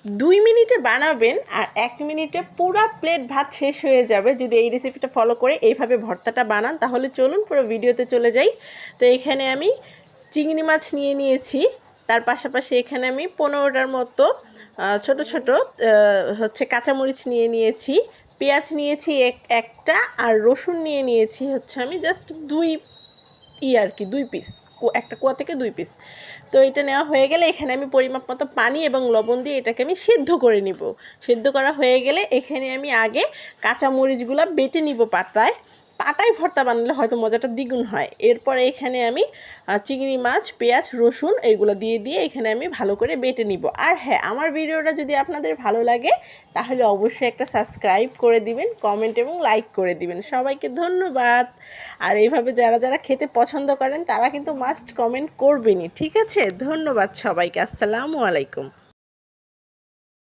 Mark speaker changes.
Speaker 1: 2 মিনিটে বানাবেন আর 1 মিনিটে পুরো প্লেট ভাত শেষ হয়ে যাবে যদি এই রেসিপিটা ফলো করে এইভাবে ভর্তাটা বানান। তাহলে চলুন পুরো ভিডিওতে চলে যাই। তো এখানে আমি চিংড়ি মাছ নিয়ে নিয়েছি, তার পাশাপাশি এখানে আমি 15টার মতো ছোট ছোট হচ্ছে কাঁচামরিচ নিয়ে নিয়েছি, পেঁয়াজ নিয়েছি একটা, আর রসুন নিয়ে নিয়েছি হচ্ছে আমি জাস্ট 2 পিস, একটা কোয়া থেকে 2 পিস। তো এটা নেওয়া হয়ে গেলে এখানে আমি পরিমাপ মতো পানি এবং লবণ দিয়ে এটাকে আমি সিদ্ধ করে নিব। সিদ্ধ করা হয়ে গেলে এখানে আমি আগে কাঁচামরিচগুলো বেটে নিব পাটায় ভর্তা বানালে হয়তো মজাটা দ্বিগুণ হয়। এরপরে এখানে আমি চিংড়ি মাছ, পেঁয়াজ, রসুন এইগুলো দিয়ে এখানে আমি ভালো করে বেটে নিব। আর হ্যাঁ, আমার ভিডিওটা যদি আপনাদের ভালো লাগে তাহলে অবশ্যই একটা সাবস্ক্রাইব করে দিবেন, কমেন্ট এবং লাইক করে দিবেন। সবাইকে ধন্যবাদ। আর এইভাবে যারা যারা খেতে পছন্দ করেন তারা কিন্তু মাস্ট কমেন্ট করবেনই, ঠিক আছে? ধন্যবাদ সবাইকে। আসসালামু আলাইকুম।